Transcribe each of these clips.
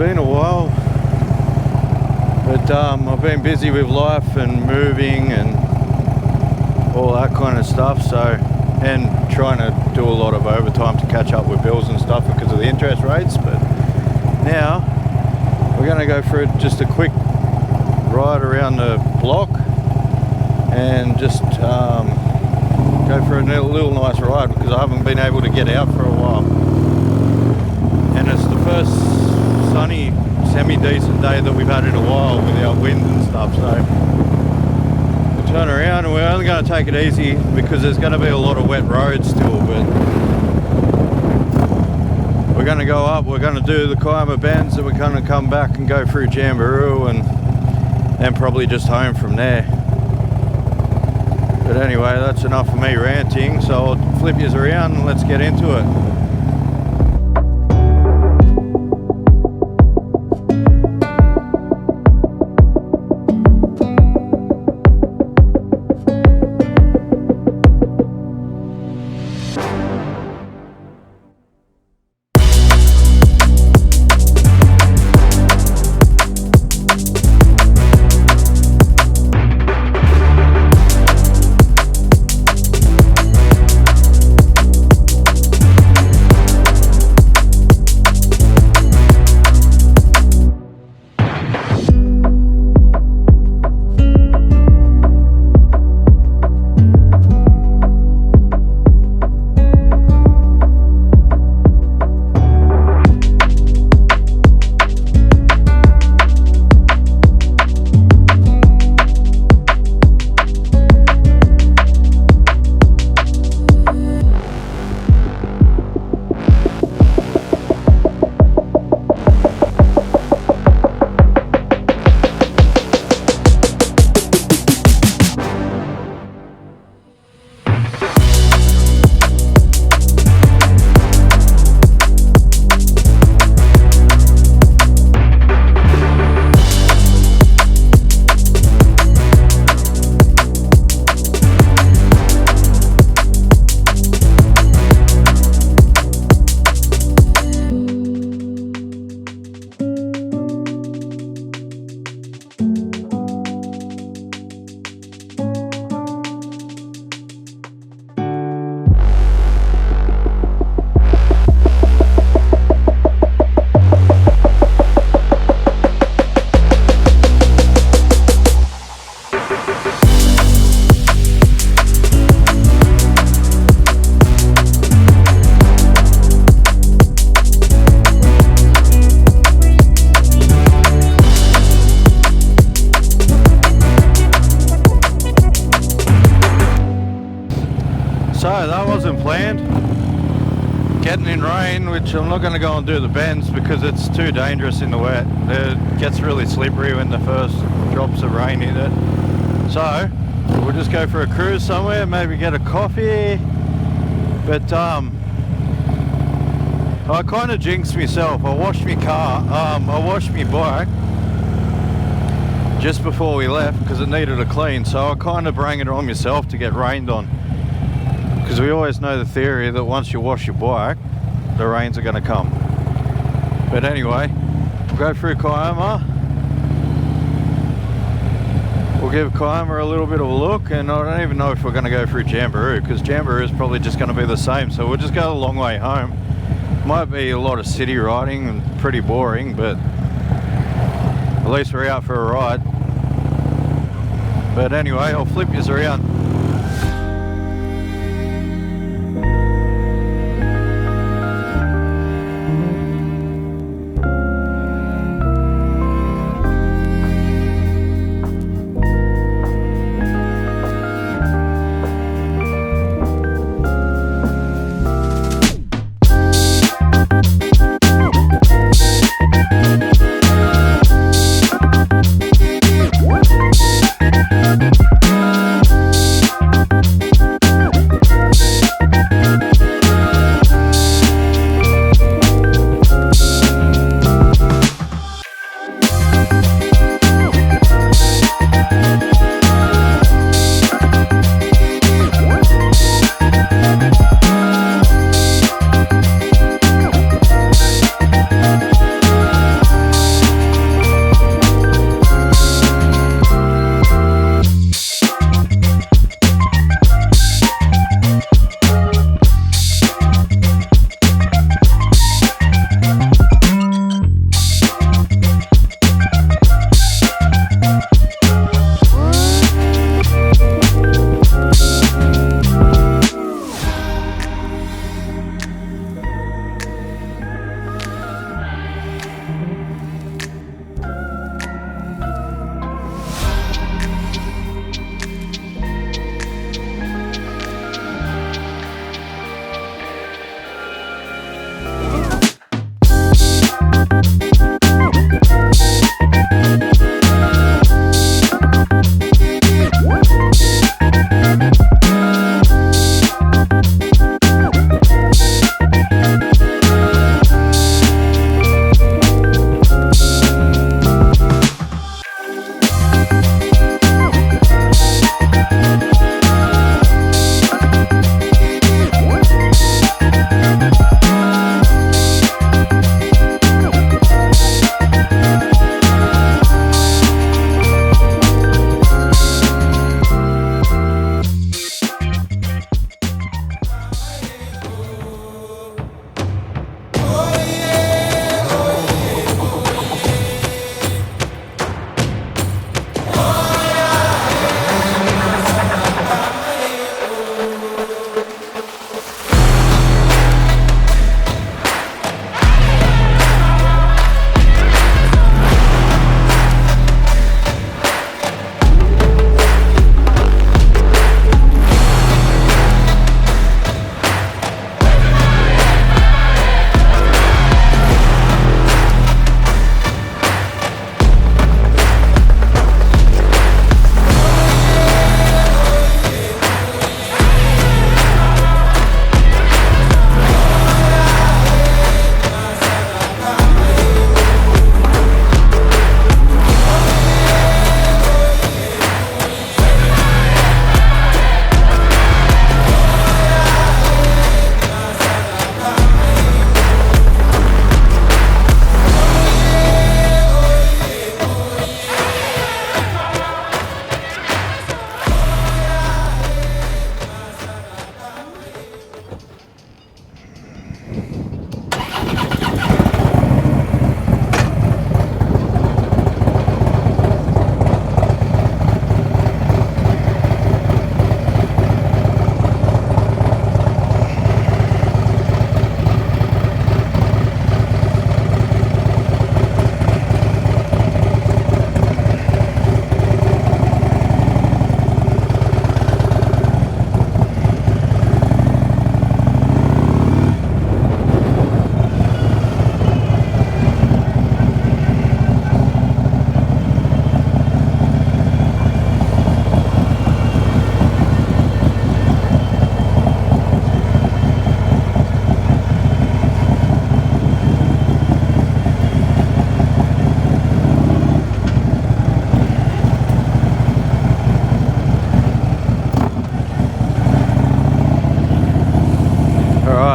been a while, but I've been busy with life and moving and all that kind of stuff, so, and trying to do a lot of overtime to catch up with bills and stuff because of the interest rates. But now we're going to go for just a quick ride around the block and just go for a little nice ride because I haven't been able to get out for a while, and it's the first sunny semi-decent day that we've had in a while without wind and stuff. So we'll turn around and we're only going to take it easy because there's going to be a lot of wet roads still, but we're going to go up, we're going to do the Kiama Bends, and we're going to come back and go through Jamboree and probably just home from there. But anyway, that's enough of me ranting, so I'll flip yous around and let's get into it. So that wasn't planned. Getting in rain, which I'm not going to go and do the bends because it's too dangerous in the wet. It gets really slippery when the first drops of rain hit it. So we'll just go for a cruise somewhere, maybe get a coffee. But I kind of jinxed myself. I washed my car, I washed my bike just before we left because it needed a clean. So I kind of bring it on myself to get rained on. Because we always know the theory that once you wash your bike, the rains are going to come. But anyway, we'll go through Kiama. We'll give Kiama a little bit of a look, and I don't even know if we're going to go through Jamboree, because Jamboree is probably just going to be the same. So we'll just go a long way home. Might be a lot of city riding and pretty boring, but at least we're out for a ride. But anyway, I'll flip yous around.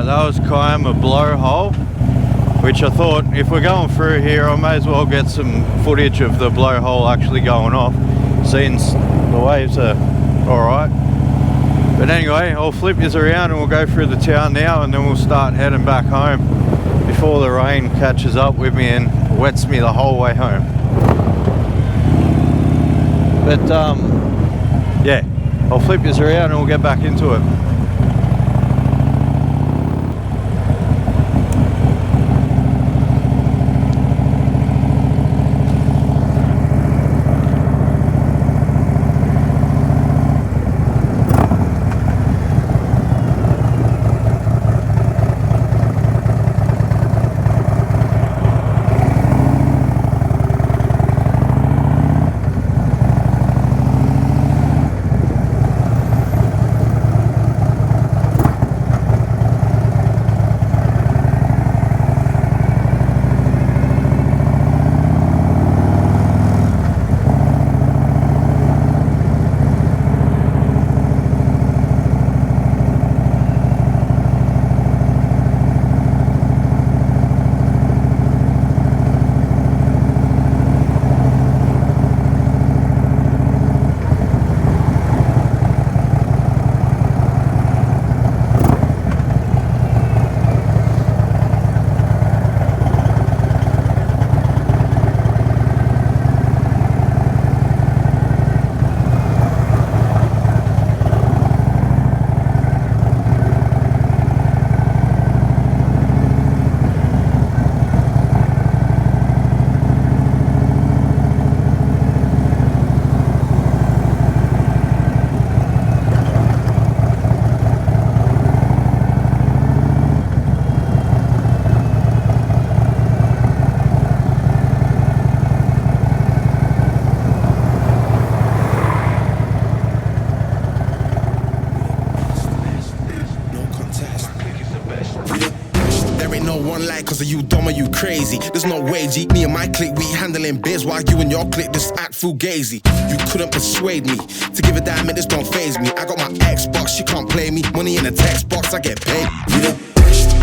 That was Kiama blowhole, which I thought if we're going through here I may as well get some footage of the blowhole actually going off, since the waves are alright. But anyway, I'll flip this around and we'll go through the town now, and then we'll start heading back home before the rain catches up with me and wets me the whole way home. But yeah, I'll flip this around and we'll get back into it. like, cause are you dumb or you crazy? There's no way, G. Me and my clique, we handling biz while you and your clique just act fugazi. You couldn't persuade me to give a damn, it just don't faze me. I got my Xbox, you can't play me. Money in the text box, I get paid. We the best.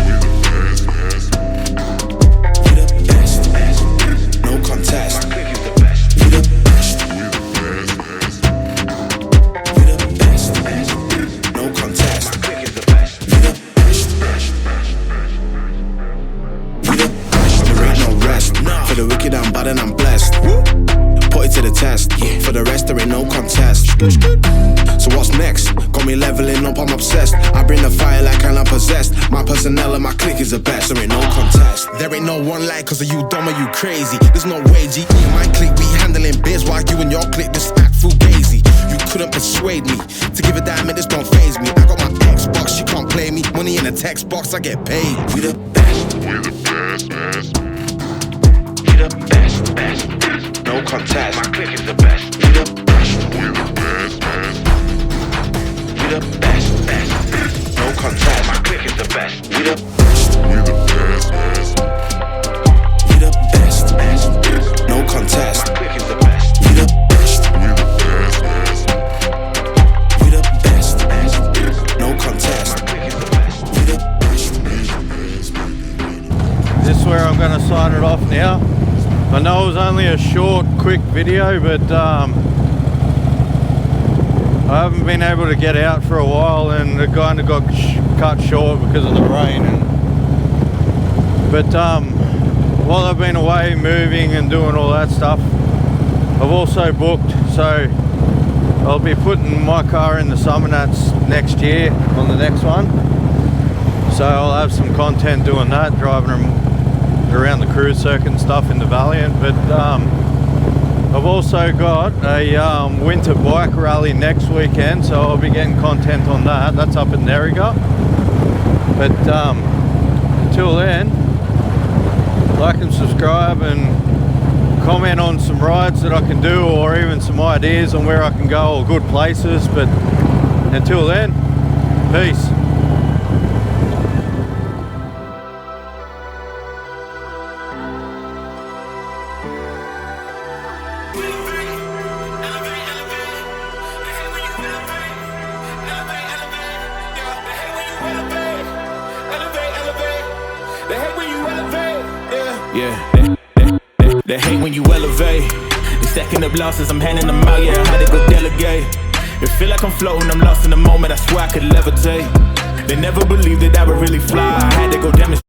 We the best. No contest. We the best. We the best. No contest. We the best. We the best. There ain't no rest. For the wicked I'm bad and I'm blessed. Put it to the test. For the rest there ain't no contest. So what's next? Got me leveling up, I'm obsessed. I bring the fire like I'm possessed. My personnel and my clique is the best. There ain't no contest. There ain't no one like, cause are you dumb or you crazy? There's no way, G. Me and my clique, we handling biz while you and your clique just act fugazi. You couldn't persuade me to give a damn, it just don't faze me. I got my Xbox, you can't play me. Money in the text box, I get paid. We the best. We the best, best. We the best, best. No contest. My clique is the best. We the best. We the best, best. We the best, best. No contest. My clique is the best. We the best. We the best, best. We the best, best. No contest. My clique is the best. We the best. We the best, best. We the best, best. No contest. My clique is the best. We the best, best. This is where I'm going to sign it off now. I know it was only a short, quick video, but I haven't been able to get out for a while, and it kind of got cut short because of the rain. But while I've been away moving and doing all that stuff, I've also booked, so I'll be putting my car in the Summernats next year on the next one. So I'll have some content doing that, driving them around the cruise circuit and stuff in the Valiant. But I've also got a winter bike rally next weekend, so I'll be getting content on that. That's up in Nerriga. But until then, like and subscribe and comment on some rides that I can do, or even some ideas on where I can go or good places. But until then, peace. They hate when you elevate. They stacking up losses, I'm handing them out, yeah, I had to go delegate. It feel like I'm floating, I'm lost in the moment, I swear I could levitate. They never believed that I would really fly, I had to go demonstrate.